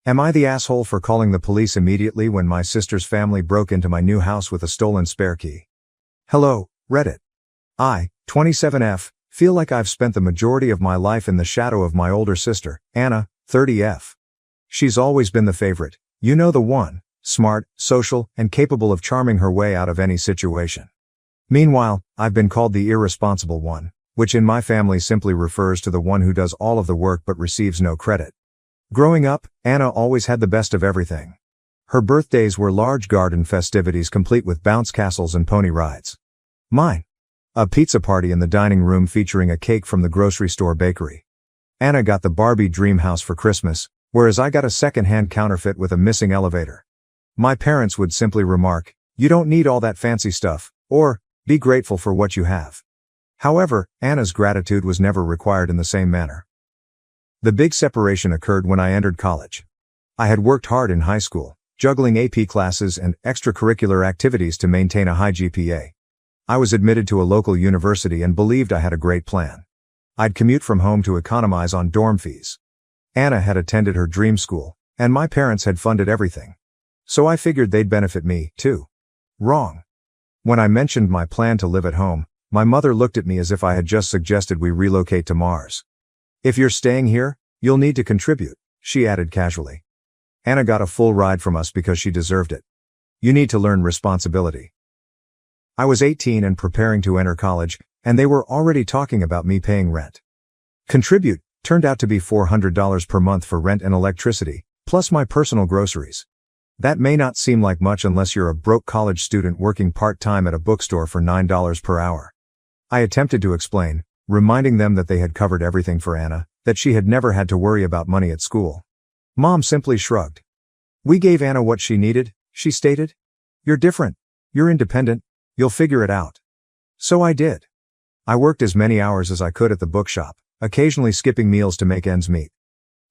Am I the asshole for calling the police immediately when my sister's family broke into my new house with a stolen spare key? Hello, Reddit. I, 27F, feel like I've spent the majority of my life in the shadow of my older sister, Anna, 30F. She's always been the favorite, you know, the one, smart, social, and capable of charming her way out of any situation. Meanwhile, I've been called the irresponsible one, which in my family simply refers to the one who does all of the work but receives no credit. Growing up, Anna always had the best of everything. Her birthdays were large garden festivities complete with bounce castles and pony rides. Mine. A pizza party in the dining room featuring a cake from the grocery store bakery. Anna got the Barbie dream house for Christmas, whereas I got a second-hand counterfeit with a missing elevator. My parents would simply remark, "You don't need all that fancy stuff," or, "Be grateful for what you have." However, Anna's gratitude was never required in the same manner. The big separation occurred when I entered college. I had worked hard in high school, juggling AP classes and extracurricular activities to maintain a high GPA. I was admitted to a local university and believed I had a great plan. I'd commute from home to economize on dorm fees. Anna had attended her dream school, and my parents had funded everything. So I figured they'd benefit me, too. Wrong. When I mentioned my plan to live at home, my mother looked at me as if I had just suggested we relocate to Mars. "If you're staying here, you'll need to contribute," she added casually. Anna got a full ride from us because she deserved it. You need to learn responsibility. I was 18 and preparing to enter college, and they were already talking about me paying rent. Contribute turned out to be $400 per month for rent and electricity, plus my personal groceries. That may not seem like much unless you're a broke college student working part-time at a bookstore for $9 per hour. I attempted to explain, reminding them that they had covered everything for Anna, that she had never had to worry about money at school. Mom simply shrugged. "We gave Anna what she needed," she stated. "You're different. You're independent. You'll figure it out." So I did. I worked as many hours as I could at the bookshop, occasionally skipping meals to make ends meet.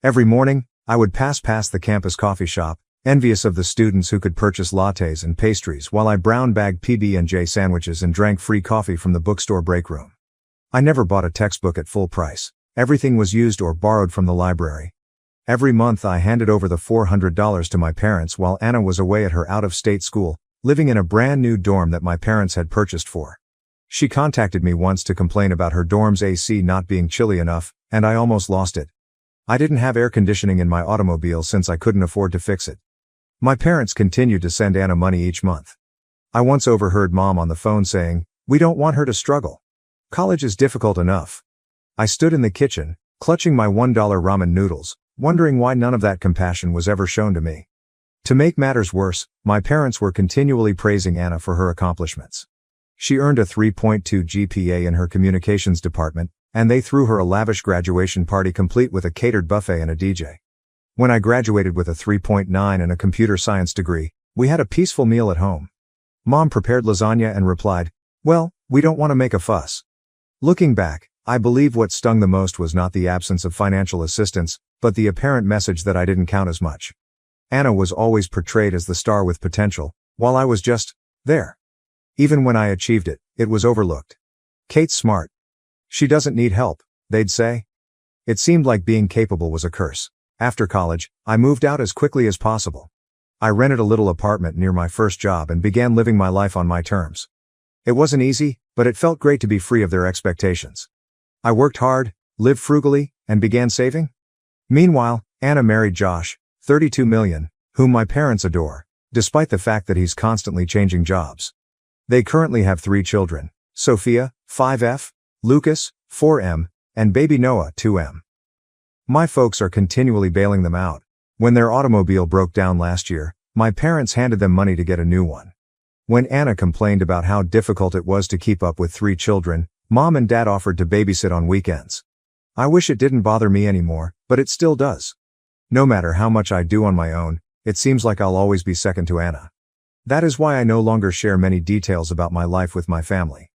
Every morning, I would pass past the campus coffee shop, envious of the students who could purchase lattes and pastries while I brown-bagged PB&J sandwiches and drank free coffee from the bookstore break room. I never bought a textbook at full price. Everything was used or borrowed from the library. Every month I handed over the $400 to my parents while Anna was away at her out-of-state school, living in a brand new dorm that my parents had purchased for. She contacted me once to complain about her dorm's AC not being chilly enough, and I almost lost it. I didn't have air conditioning in my automobile since I couldn't afford to fix it. My parents continued to send Anna money each month. I once overheard Mom on the phone saying, "We don't want her to struggle. College is difficult enough." I stood in the kitchen, clutching my $1 ramen noodles, wondering why none of that compassion was ever shown to me. To make matters worse, my parents were continually praising Anna for her accomplishments. She earned a 3.2 GPA in her communications department, and they threw her a lavish graduation party complete with a catered buffet and a DJ. When I graduated with a 3.9 and a computer science degree, we had a peaceful meal at home. Mom prepared lasagna and replied, "Well, we don't want to make a fuss." Looking back, I believe what stung the most was not the absence of financial assistance, but the apparent message that I didn't count as much. Anna was always portrayed as the star with potential, while I was just there. Even when I achieved it, it was overlooked. "Kate's smart. She doesn't need help," they'd say. It seemed like being capable was a curse. After college, I moved out as quickly as possible. I rented a little apartment near my first job and began living my life on my terms. It wasn't easy, but it felt great to be free of their expectations. I worked hard, lived frugally, and began saving. Meanwhile, Anna married Josh, 32 million, whom my parents adore, despite the fact that he's constantly changing jobs. They currently have 3 children, Sophia, 5F, Lucas, 4M, and baby Noah, 2M. My folks are continually bailing them out. When their automobile broke down last year, my parents handed them money to get a new one. When Anna complained about how difficult it was to keep up with 3 children, Mom and Dad offered to babysit on weekends. I wish it didn't bother me anymore, but it still does. No matter how much I do on my own, it seems like I'll always be second to Anna. That is why I no longer share many details about my life with my family.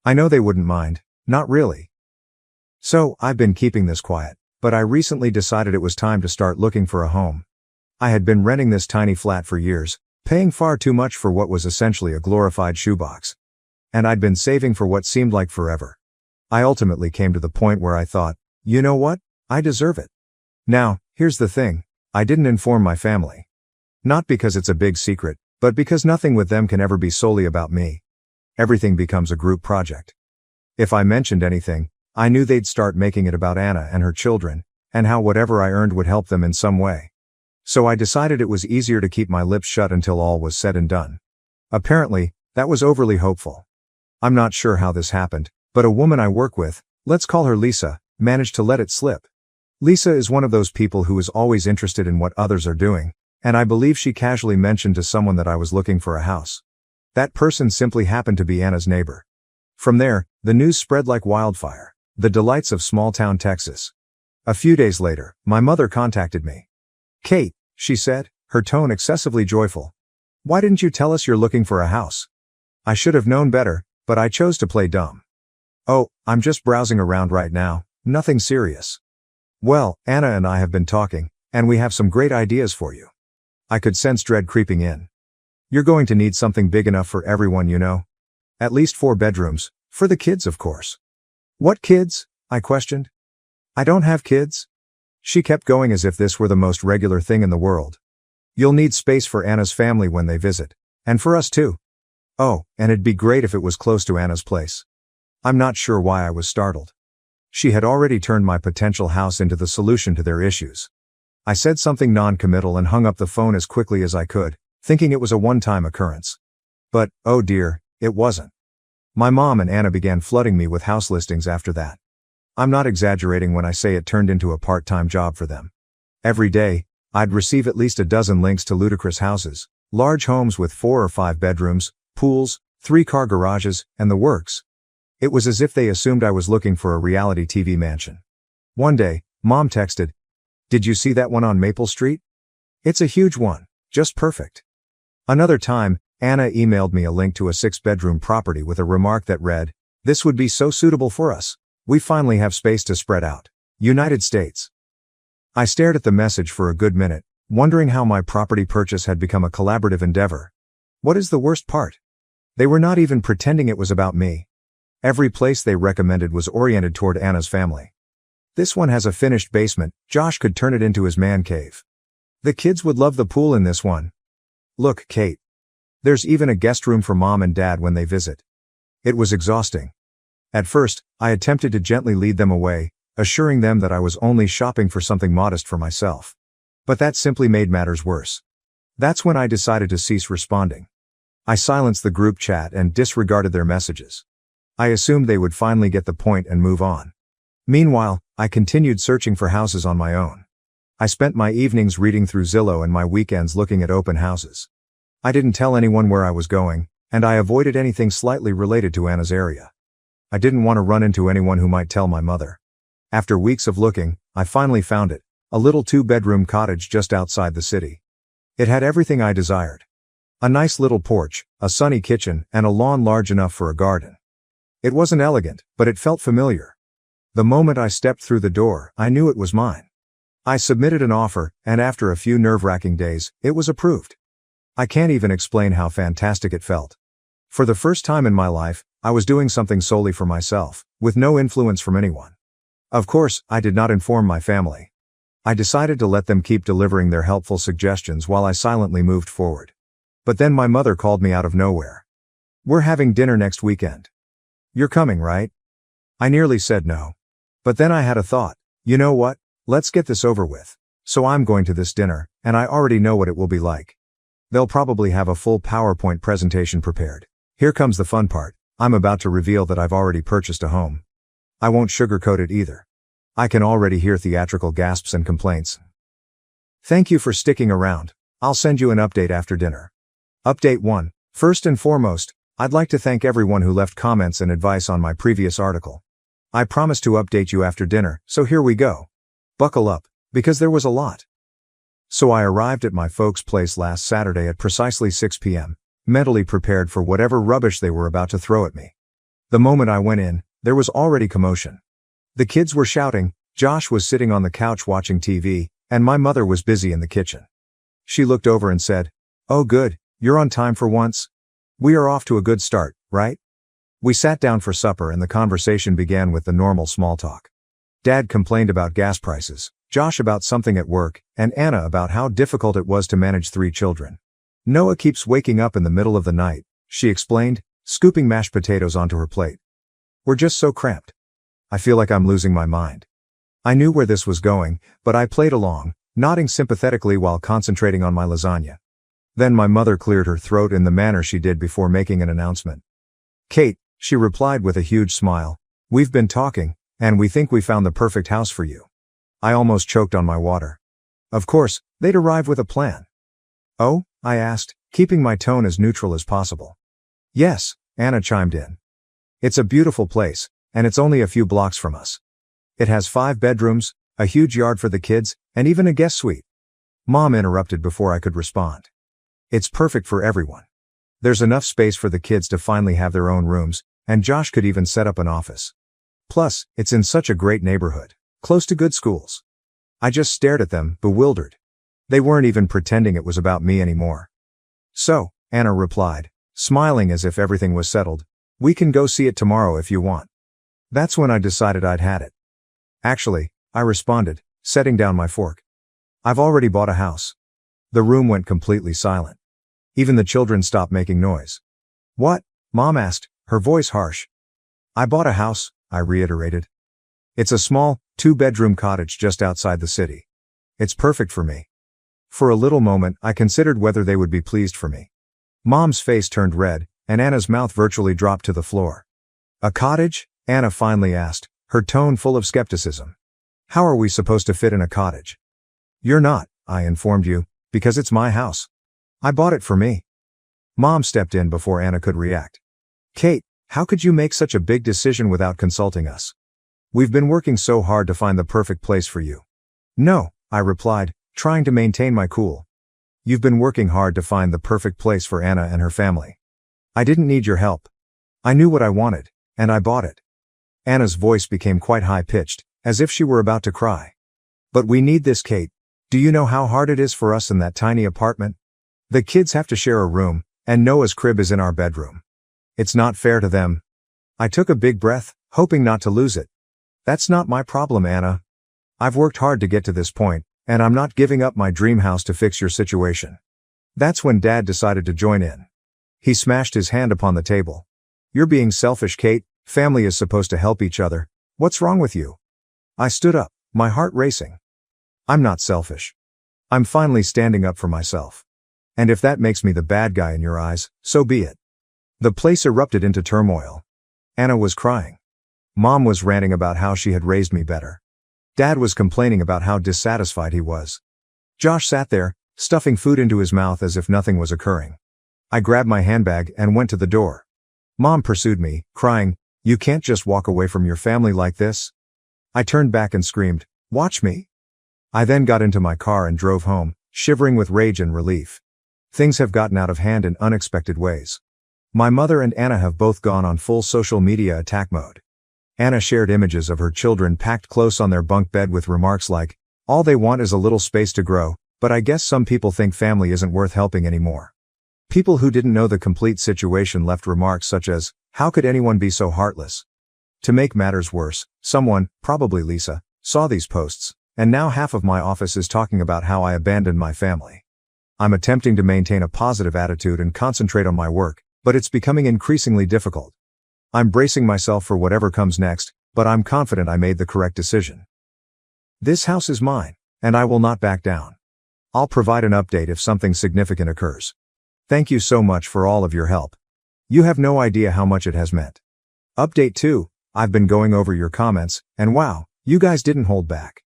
I know they wouldn't mind, not really. So, I've been keeping this quiet, but I recently decided it was time to start looking for a home. I had been renting this tiny flat for years, paying far too much for what was essentially a glorified shoebox. And I'd been saving for what seemed like forever. I ultimately came to the point where I thought, you know what? I deserve it. Now, here's the thing. I didn't inform my family. Not because it's a big secret, but because nothing with them can ever be solely about me. Everything becomes a group project. If I mentioned anything, I knew they'd start making it about Anna and her children, and how whatever I earned would help them in some way. So I decided it was easier to keep my lips shut until all was said and done. Apparently, that was overly hopeful. I'm not sure how this happened, but a woman I work with, let's call her Lisa, managed to let it slip. Lisa is one of those people who is always interested in what others are doing, and I believe she casually mentioned to someone that I was looking for a house. That person simply happened to be Anna's neighbor. From there, the news spread like wildfire. The delights of small-town Texas. A few days later, my mother contacted me. "Kate," she said, her tone excessively joyful. "Why didn't you tell us you're looking for a house?" I should have known better, but I chose to play dumb. "Oh, I'm just browsing around right now, nothing serious." "Well, Anna and I have been talking, and we have some great ideas for you." I could sense dread creeping in. "You're going to need something big enough for everyone, you know. At least 4 bedrooms, for the kids of course." "What kids?" I questioned. "I don't have kids." She kept going as if this were the most regular thing in the world. "You'll need space for Anna's family when they visit. And for us too. Oh, and it'd be great if it was close to Anna's place." I'm not sure why I was startled. She had already turned my potential house into the solution to their issues. I said something non-committal and hung up the phone as quickly as I could, thinking it was a one-time occurrence. But, oh dear, it wasn't. My mom and Anna began flooding me with house listings after that. I'm not exaggerating when I say it turned into a part-time job for them. Every day, I'd receive at least a dozen links to ludicrous houses, large homes with 4 or 5 bedrooms, pools, 3-car garages, and the works. It was as if they assumed I was looking for a reality TV mansion. One day, Mom texted, "Did you see that one on Maple Street? It's a huge one, just perfect." Another time, Anna emailed me a link to a 6-bedroom property with a remark that read, "This would be so suitable for us. We finally have space to spread out. United States." I stared at the message for a good minute, wondering how my property purchase had become a collaborative endeavor. What is the worst part? They were not even pretending it was about me. Every place they recommended was oriented toward Anna's family. "This one has a finished basement, Josh could turn it into his man cave. The kids would love the pool in this one. Look, Kate. There's even a guest room for Mom and Dad when they visit." It was exhausting. At first, I attempted to gently lead them away, assuring them that I was only shopping for something modest for myself. But that simply made matters worse. That's when I decided to cease responding. I silenced the group chat and disregarded their messages. I assumed they would finally get the point and move on. Meanwhile, I continued searching for houses on my own. I spent my evenings reading through Zillow and my weekends looking at open houses. I didn't tell anyone where I was going, and I avoided anything slightly related to Anna's area. I didn't want to run into anyone who might tell my mother. After weeks of looking, I finally found it, a little 2-bedroom cottage just outside the city. It had everything I desired. A nice little porch, a sunny kitchen, and a lawn large enough for a garden. It wasn't elegant, but it felt familiar. The moment I stepped through the door, I knew it was mine. I submitted an offer, and after a few nerve-wracking days, it was approved. I can't even explain how fantastic it felt. For the first time in my life, I was doing something solely for myself, with no influence from anyone. Of course, I did not inform my family. I decided to let them keep delivering their helpful suggestions while I silently moved forward. But then my mother called me out of nowhere. "We're having dinner next weekend. You're coming, right?" I nearly said no. But then I had a thought. You know what? Let's get this over with. So I'm going to this dinner, and I already know what it will be like. They'll probably have a full PowerPoint presentation prepared. Here comes the fun part. I'm about to reveal that I've already purchased a home. I won't sugarcoat it either. I can already hear theatrical gasps and complaints. Thank you for sticking around. I'll send you an update after dinner. Update 1. First and foremost, I'd like to thank everyone who left comments and advice on my previous article. I promised to update you after dinner, so here we go. Buckle up, because there was a lot. So I arrived at my folks' place last Saturday at precisely 6 p.m., mentally prepared for whatever rubbish they were about to throw at me. The moment I went in, there was already commotion. The kids were shouting, Josh was sitting on the couch watching TV, and my mother was busy in the kitchen. She looked over and said, "Oh good, you're on time for once. We are off to a good start, right?" We sat down for supper and the conversation began with the normal small talk. Dad complained about gas prices, Josh about something at work, and Anna about how difficult it was to manage 3 children. Noah keeps waking up in the middle of the night, she explained, scooping mashed potatoes onto her plate. We're just so cramped. I feel like I'm losing my mind. I knew where this was going, but I played along, nodding sympathetically while concentrating on my lasagna. Then my mother cleared her throat in the manner she did before making an announcement. Kate, she replied with a huge smile, we've been talking, and we think we found the perfect house for you. I almost choked on my water. Of course, they'd arrive with a plan. Oh? I asked, keeping my tone as neutral as possible. Yes, Anna chimed in. It's a beautiful place, and it's only a few blocks from us. It has 5 bedrooms, a huge yard for the kids, and even a guest suite. Mom interrupted before I could respond. It's perfect for everyone. There's enough space for the kids to finally have their own rooms, and Josh could even set up an office. Plus, it's in such a great neighborhood, close to good schools. I just stared at them, bewildered. They weren't even pretending it was about me anymore. So, Anna replied, smiling as if everything was settled, we can go see it tomorrow if you want. That's when I decided I'd had it. Actually, I responded, setting down my fork. I've already bought a house. The room went completely silent. Even the children stopped making noise. What? Mom asked, her voice harsh. I bought a house, I reiterated. It's a small, 2-bedroom cottage just outside the city. It's perfect for me. For a little moment, I considered whether they would be pleased for me. Mom's face turned red, and Anna's mouth virtually dropped to the floor. A cottage? Anna finally asked, her tone full of skepticism. How are we supposed to fit in a cottage? You're not, I informed you, because it's my house. I bought it for me. Mom stepped in before Anna could react. Kate, how could you make such a big decision without consulting us? We've been working so hard to find the perfect place for you. No, I replied, trying to maintain my cool. You've been working hard to find the perfect place for Anna and her family. I didn't need your help. I knew what I wanted, and I bought it. Anna's voice became quite high-pitched, as if she were about to cry. But we need this, Kate. Do you know how hard it is for us in that tiny apartment? The kids have to share a room, and Noah's crib is in our bedroom. It's not fair to them. I took a big breath, hoping not to lose it. That's not my problem, Anna. I've worked hard to get to this point, and I'm not giving up my dream house to fix your situation. That's when Dad decided to join in. He smashed his hand upon the table. You're being selfish, Kate. Family is supposed to help each other. What's wrong with you? I stood up, my heart racing. I'm not selfish. I'm finally standing up for myself. And if that makes me the bad guy in your eyes, so be it. The place erupted into turmoil. Anna was crying. Mom was ranting about how she had raised me better. Dad was complaining about how dissatisfied he was. Josh sat there, stuffing food into his mouth as if nothing was occurring. I grabbed my handbag and went to the door. Mom pursued me, crying, "You can't just walk away from your family like this." I turned back and screamed, "Watch me." I then got into my car and drove home, shivering with rage and relief. Things have gotten out of hand in unexpected ways. My mother and Anna have both gone on full social media attack mode. Anna shared images of her children packed close on their bunk bed with remarks like, "All they want is a little space to grow, but I guess some people think family isn't worth helping anymore." People who didn't know the complete situation left remarks such as, "How could anyone be so heartless?" To make matters worse, someone, probably Lisa, saw these posts, and now half of my office is talking about how I abandoned my family. I'm attempting to maintain a positive attitude and concentrate on my work, but it's becoming increasingly difficult. I'm bracing myself for whatever comes next, but I'm confident I made the correct decision. This house is mine, and I will not back down. I'll provide an update if something significant occurs. Thank you so much for all of your help. You have no idea how much it has meant. Update 2, I've been going over your comments, and wow, you guys didn't hold back.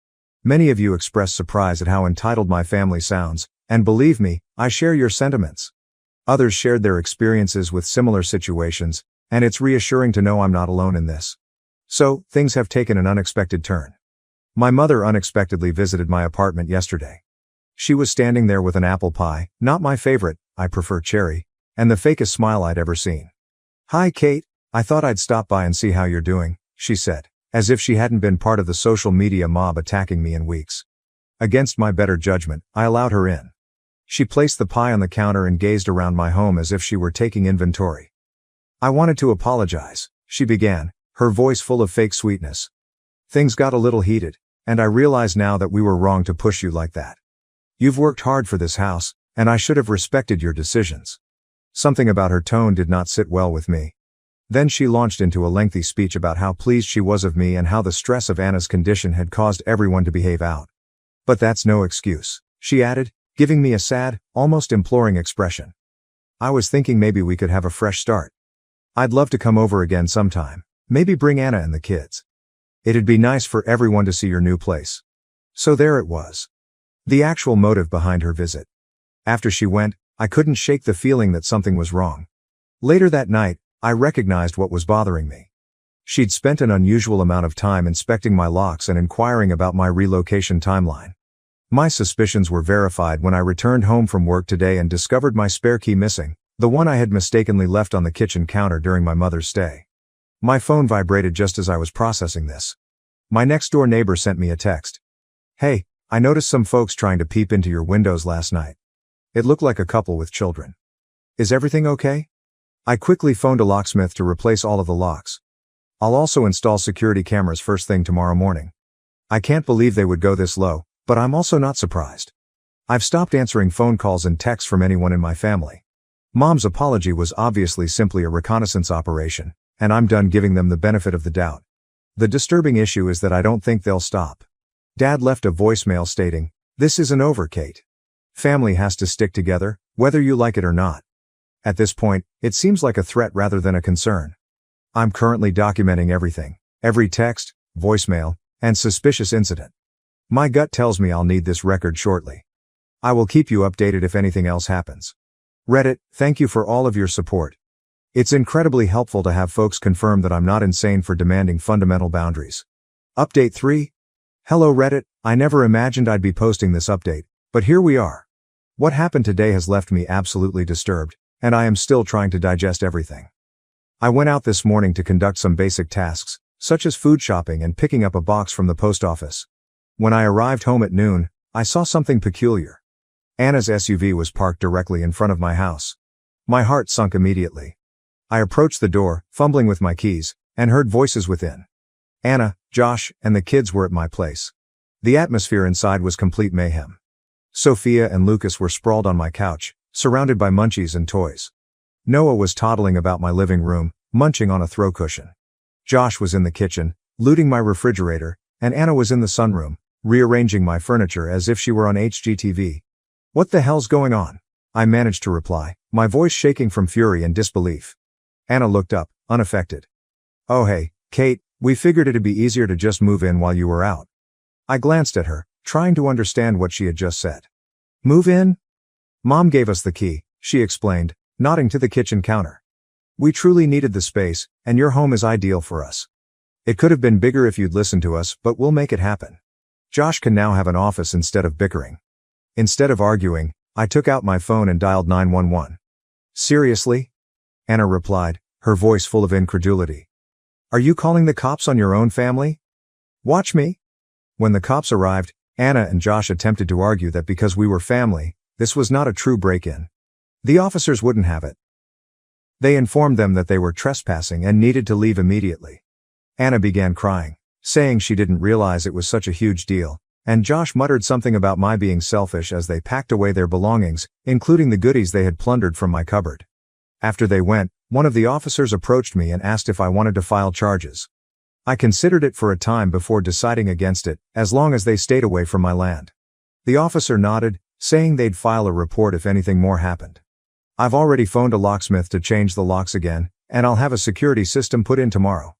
Many of you expressed surprise at how entitled my family sounds, and believe me, I share your sentiments. Others shared their experiences with similar situations, and it's reassuring to know I'm not alone in this. So, things have taken an unexpected turn. My mother unexpectedly visited my apartment yesterday. She was standing there with an apple pie, not my favorite, I prefer cherry, and the fakest smile I'd ever seen. "Hi, Kate, I thought I'd stop by and see how you're doing," she said, as if she hadn't been part of the social media mob attacking me in weeks. Against my better judgment, I allowed her in. She placed the pie on the counter and gazed around my home as if she were taking inventory. "I wanted to apologize," she began, her voice full of fake sweetness. "Things got a little heated, and I realize now that we were wrong to push you like that. You've worked hard for this house, and I should have respected your decisions." Something about her tone did not sit well with me. Then she launched into a lengthy speech about how pleased she was of me and how the stress of Anna's condition had caused everyone to behave out. "But that's no excuse," she added, giving me a sad, almost imploring expression. "I was thinking maybe we could have a fresh start. I'd love to come over again sometime, maybe bring Anna and the kids. It'd be nice for everyone to see your new place." So there it was. The actual motive behind her visit. After she went, I couldn't shake the feeling that something was wrong. Later that night, I recognized what was bothering me. She'd spent an unusual amount of time inspecting my locks and inquiring about my relocation timeline. My suspicions were verified when I returned home from work today and discovered my spare key missing, the one I had mistakenly left on the kitchen counter during my mother's stay. My phone vibrated just as I was processing this. My next-door neighbor sent me a text. "Hey, I noticed some folks trying to peep into your windows last night. It looked like a couple with children. Is everything okay?" I quickly phoned a locksmith to replace all of the locks. I'll also install security cameras first thing tomorrow morning. I can't believe they would go this low, but I'm also not surprised. I've stopped answering phone calls and texts from anyone in my family. Mom's apology was obviously simply a reconnaissance operation, and I'm done giving them the benefit of the doubt. The disturbing issue is that I don't think they'll stop. Dad left a voicemail stating, "This isn't over, Kate. Family has to stick together, whether you like it or not." At this point, it seems like a threat rather than a concern. I'm currently documenting everything, every text, voicemail, and suspicious incident. My gut tells me I'll need this record shortly. I will keep you updated if anything else happens. Reddit, thank you for all of your support. It's incredibly helpful to have folks confirm that I'm not insane for demanding fundamental boundaries. Update 3. Hello Reddit, I never imagined I'd be posting this update, but here we are. What happened today has left me absolutely disturbed, and I am still trying to digest everything. I went out this morning to conduct some basic tasks, such as food shopping and picking up a box from the post office. When I arrived home at noon, I saw something peculiar. Anna's SUV was parked directly in front of my house. My heart sunk immediately. I approached the door, fumbling with my keys, and heard voices within. Anna, Josh, and the kids were at my place. The atmosphere inside was complete mayhem. Sophia and Lucas were sprawled on my couch, surrounded by munchies and toys. Noah was toddling about my living room, munching on a throw cushion. Josh was in the kitchen, looting my refrigerator, and Anna was in the sunroom, rearranging my furniture as if she were on HGTV. "What the hell's going on?" I managed to reply, my voice shaking from fury and disbelief. Anna looked up, unaffected. "Oh hey, Kate, we figured it'd be easier to just move in while you were out." I glanced at her, trying to understand what she had just said. "Move in?" "Mom gave us the key," she explained, nodding to the kitchen counter. "We truly needed the space, and your home is ideal for us. It could have been bigger if you'd listened to us, but we'll make it happen. Josh can now have an office instead of bickering." Instead of arguing, I took out my phone and dialed 911. "Seriously?" Anna replied, her voice full of incredulity. "Are you calling the cops on your own family? Watch me." When the cops arrived, Anna and Josh attempted to argue that because we were family, this was not a true break-in. The officers wouldn't have it. They informed them that they were trespassing and needed to leave immediately. Anna began crying, saying she didn't realize it was such a huge deal, and Josh muttered something about my being selfish as they packed away their belongings, including the goodies they had plundered from my cupboard. After they went, one of the officers approached me and asked if I wanted to file charges. I considered it for a time before deciding against it, as long as they stayed away from my land. The officer nodded, saying they'd file a report if anything more happened. I've already phoned a locksmith to change the locks again, and I'll have a security system put in tomorrow.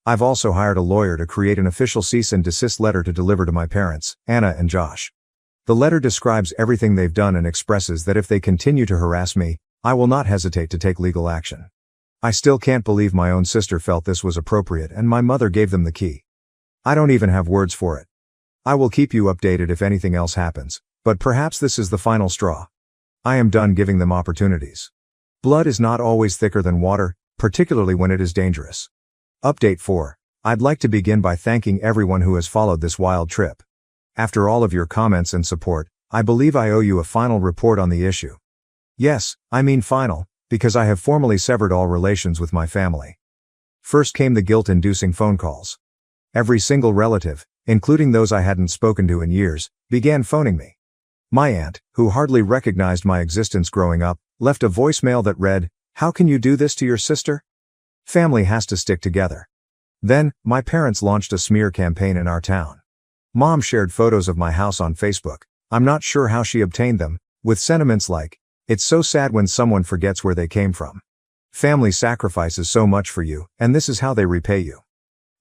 I've also hired a lawyer to create an official cease and desist letter to deliver to my parents, Anna and Josh. The letter describes everything they've done and expresses that if they continue to harass me, I will not hesitate to take legal action. I still can't believe my own sister felt this was appropriate and my mother gave them the key. I don't even have words for it. I will keep you updated if anything else happens, but perhaps this is the final straw. I am done giving them opportunities. Blood is not always thicker than water, particularly when it is dangerous. Update 4. I'd like to begin by thanking everyone who has followed this wild trip. After all of your comments and support, I believe I owe you a final report on the issue. Yes, I mean final, because I have formally severed all relations with my family. First came the guilt-inducing phone calls. Every single relative, including those I hadn't spoken to in years, began phoning me. My aunt, who hardly recognized my existence growing up, left a voicemail that read, "How can you do this to your sister? Family has to stick together." Then, my parents launched a smear campaign in our town. Mom shared photos of my house on Facebook. I'm not sure how she obtained them, with sentiments like, "It's so sad when someone forgets where they came from. Family sacrifices so much for you, and this is how they repay you."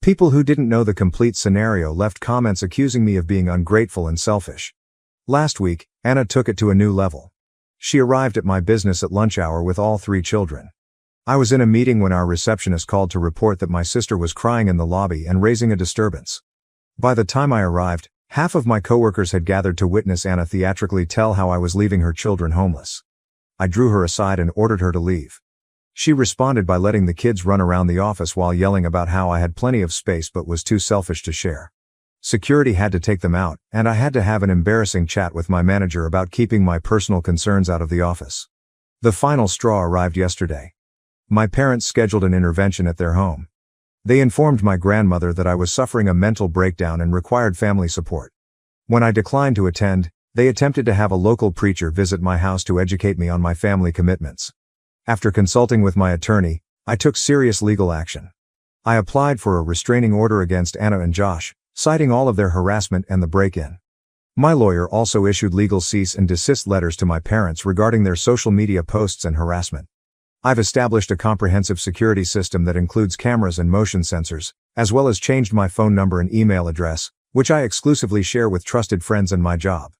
People who didn't know the complete scenario left comments accusing me of being ungrateful and selfish. Last week, Anna took it to a new level. She arrived at my business at lunch hour with all 3 children. I was in a meeting when our receptionist called to report that my sister was crying in the lobby and raising a disturbance. By the time I arrived, half of my coworkers had gathered to witness Anna theatrically tell how I was leaving her children homeless. I drew her aside and ordered her to leave. She responded by letting the kids run around the office while yelling about how I had plenty of space but was too selfish to share. Security had to take them out, and I had to have an embarrassing chat with my manager about keeping my personal concerns out of the office. The final straw arrived yesterday. My parents scheduled an intervention at their home. They informed my grandmother that I was suffering a mental breakdown and required family support. When I declined to attend, they attempted to have a local preacher visit my house to educate me on my family commitments. After consulting with my attorney, I took serious legal action. I applied for a restraining order against Anna and Josh, citing all of their harassment and the break-in. My lawyer also issued legal cease and desist letters to my parents regarding their social media posts and harassment. I've established a comprehensive security system that includes cameras and motion sensors, as well as changed my phone number and email address, which I exclusively share with trusted friends and my job.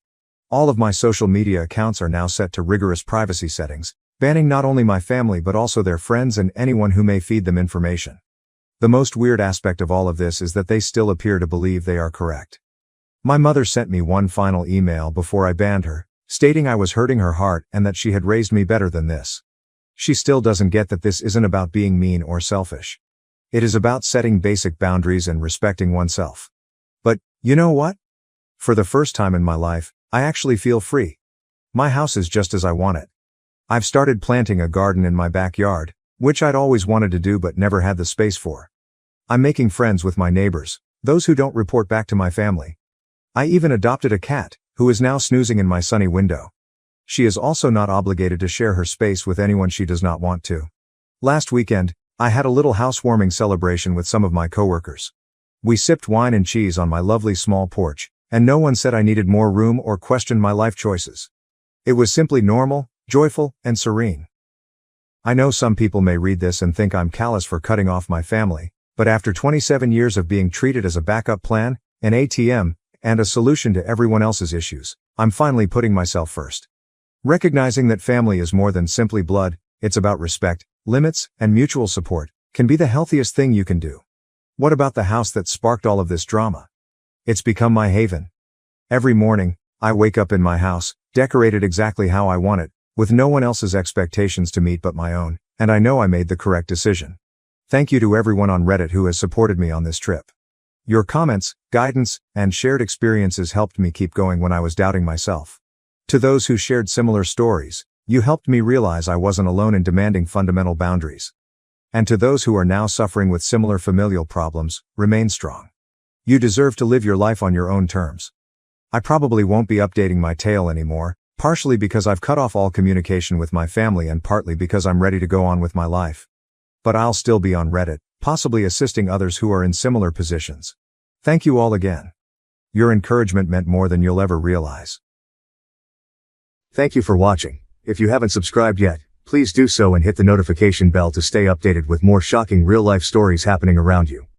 All of my social media accounts are now set to rigorous privacy settings, banning not only my family but also their friends and anyone who may feed them information. The most weird aspect of all of this is that they still appear to believe they are correct. My mother sent me one final email before I banned her, stating I was hurting her heart and that she had raised me better than this. She still doesn't get that this isn't about being mean or selfish. It is about setting basic boundaries and respecting oneself. But, you know what? For the first time in my life, I actually feel free. My house is just as I want it. I've started planting a garden in my backyard, which I'd always wanted to do but never had the space for. I'm making friends with my neighbors, those who don't report back to my family. I even adopted a cat, who is now snoozing in my sunny window. She is also not obligated to share her space with anyone she does not want to. Last weekend, I had a little housewarming celebration with some of my coworkers. We sipped wine and cheese on my lovely small porch, and no one said I needed more room or questioned my life choices. It was simply normal, joyful, and serene. I know some people may read this and think I'm callous for cutting off my family, but after 27 years of being treated as a backup plan, an ATM, and a solution to everyone else's issues, I'm finally putting myself first. Recognizing that family is more than simply blood, it's about respect, limits, and mutual support, can be the healthiest thing you can do. What about the house that sparked all of this drama? It's become my haven. Every morning, I wake up in my house, decorated exactly how I want it, with no one else's expectations to meet but my own, and I know I made the correct decision. Thank you to everyone on Reddit who has supported me on this trip. Your comments, guidance, and shared experiences helped me keep going when I was doubting myself. To those who shared similar stories, you helped me realize I wasn't alone in demanding fundamental boundaries. And to those who are now suffering with similar familial problems, remain strong. You deserve to live your life on your own terms. I probably won't be updating my tale anymore, partially because I've cut off all communication with my family and partly because I'm ready to go on with my life. But I'll still be on Reddit, possibly assisting others who are in similar positions. Thank you all again. Your encouragement meant more than you'll ever realize. Thank you for watching. If you haven't subscribed yet, please do so and hit the notification bell to stay updated with more shocking real-life stories happening around you.